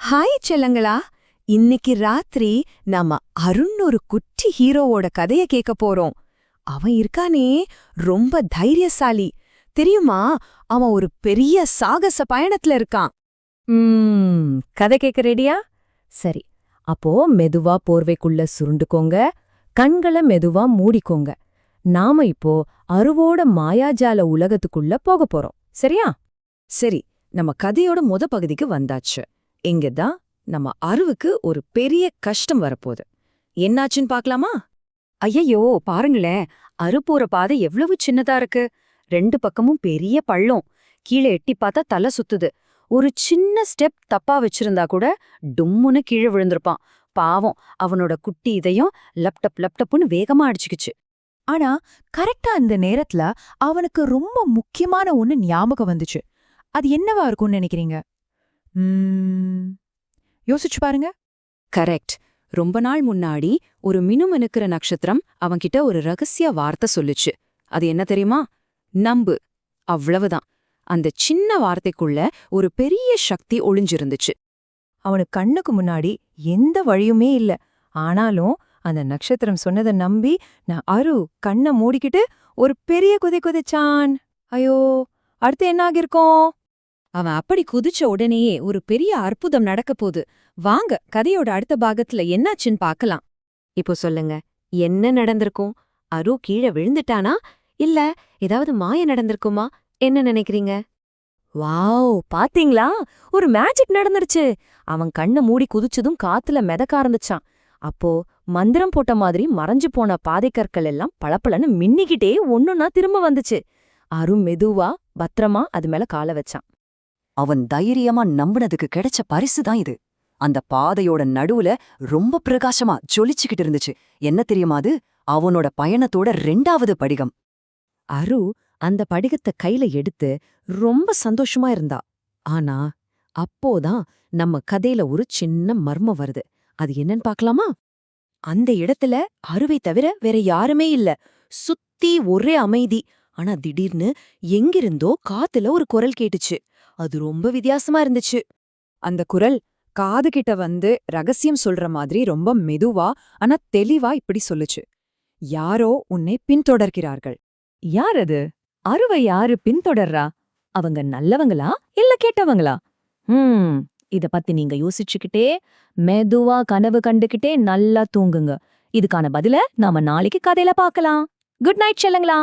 Hi செல்லங்களா. இன்னைக்கு ராத்திரி நாம அருண் ஒரு குட்டி ஹீரோவோட கதைய கேட்க போறோம். அவன் இருக்கானே, ரொம்ப தைரியசாலி. தெரியுமா, அவன் ஒரு பெரிய சாகச பயணத்துல இருக்கான். கதை கேட்க ரெடியா? சரி, அப்போ மெதுவா போர்வைக்குள்ள சுருண்டுக்கோங்க, கண்களை மெதுவா மூடிக்கோங்க. நாம இப்போ அருவோட மாயாஜால உலகத்துக்குள்ள போக போறோம், சரியா? சரி, நம்ம கதையோட பகுதிக்கு வந்தாச்சு. இங்கதான் நம்ம அருவுக்கு ஒரு பெரிய கஷ்டம் வரப்போகுது. என்னாச்சுன்னு பாக்கலாமா? ஐயையோ, பாருங்களேன், அரு போற பாதை எவ்வளவு சின்னதா இருக்கு. ரெண்டு பக்கமும் பெரிய பள்ளம். கீழே எட்டி பார்த்தா தலை சுத்துது. ஒரு சின்ன ஸ்டெப் தப்பா வச்சிருந்தா கூட டும்முன்னு கீழே விழுந்திருப்பான். பாவம், அவனோட குட்டி இதயம் லப்டப் லப்டப்புன்னு வேகமா அடிச்சுக்கிச்சு. ஆனா கரெக்டா அந்த நேரத்துல அவனுக்கு ரொம்ப முக்கியமான ஒண்ணு ஞாபகம் வந்துச்சு. அது என்னவா இருக்கும்னு நினைக்கிறீங்க? யோசிச்சு பாருங்க. கரெக்ட். ரொம்ப நாள் முன்னாடி ஒரு மினுமினுக்கிற நட்சத்திரம் அவன்கிட்ட ஒரு ரகசிய வார்த்தை சொல்லுச்சு. அது என்ன தெரியுமா? நம்பு. அவ்வளவுதான். அந்த சின்ன வார்த்தைக்குள்ள ஒரு பெரிய சக்தி ஒளிஞ்சிருந்துச்சு. அவனுக்கு கண்ணுக்கு முன்னாடி எந்த வழியுமே இல்ல. ஆனாலும் அந்த நட்சத்திரம் சொன்னதை நம்பி நான் அரு கண்ணை மூடிக்கிட்டு ஒரு பெரிய குதிச்சான். ஐயோ, அடுத்து என்ன ஆகிருக்கும்? அவன் அப்படி குதிச்ச உடனேயே ஒரு பெரிய அற்புதம் நடக்க போகுது. வாங்க, கதையோட அடுத்த பாகத்துல என்னாச்சுன்னு பாக்கலாம். இப்போ சொல்லுங்க, என்ன நடந்திருக்கும்? அரு கீழே விழுந்துட்டானா, இல்ல ஏதாவது மாய நடந்திருக்குமா? என்ன நினைக்கிறீங்க? வாவ், பாத்தீங்களா? ஒரு மேஜிக் நடந்துருச்சு. அவன் கண்ணை மூடி குதிச்சதும் காத்துல மிதக்க ஆரம்பிச்சான். அப்போ மந்திரம் போட்ட மாதிரி மறைஞ்சு போன பாதைக்கற்கள் எல்லாம் பளபளன்னு மின்னிக்கிட்டே ஒன்னொன்னா திரும்ப வந்துச்சு. அரு மெதுவா பத்திரமா அது மேல கால வச்சான். அவன் தைரியமா நம்புனதுக்கு கிடைச்ச பரிசுதான் இது. அந்த பாதையோட நடுவுல ரொம்ப பிரகாசமா ஜொலிச்சுக்கிட்டு இருந்துச்சு. என்ன தெரியுமா அது? அவனோட பயணத்தோட 2வது படிகம். அரு அந்த படிகத்தை கையில எடுத்து ரொம்ப சந்தோஷமா இருந்தா. ஆனா அப்போதான் நம்ம கதையில ஒரு சின்ன மர்மம் வருது. அது என்னன்னு பாக்கலாமா? அந்த இடத்துல அருவை தவிர வேற யாருமே இல்ல. சுத்தி ஒரே அமைதி. ஆனா திடீர்னு எங்கிருந்தோ காத்துல ஒரு குரல் கேட்டுச்சு. அது ரொம்ப வித்தியாசமா இருந்துச்சு. அந்த குரல் காது கிட்ட வந்து ரகசியம் சொல்ற மாதிரி ரொம்ப மெதுவா ஆனா தெளிவா இப்படி சொல்லுச்சு. யாரோ உன்னை பின்தொடர்கிறார்கள். யார் அது? அருவை யாரு பின்தொடர்றா? அவங்க நல்லவங்களா இல்ல கெட்டவங்களா? இத பத்தி நீங்க யோசிச்சுக்கிட்டே மெதுவா கனவு கண்டுகிட்டே நல்லா தூங்குங்க. இதுக்கான பதில நாம நாளைக்கு கதையில பார்க்கலாம். Good night செல்லுங்களா.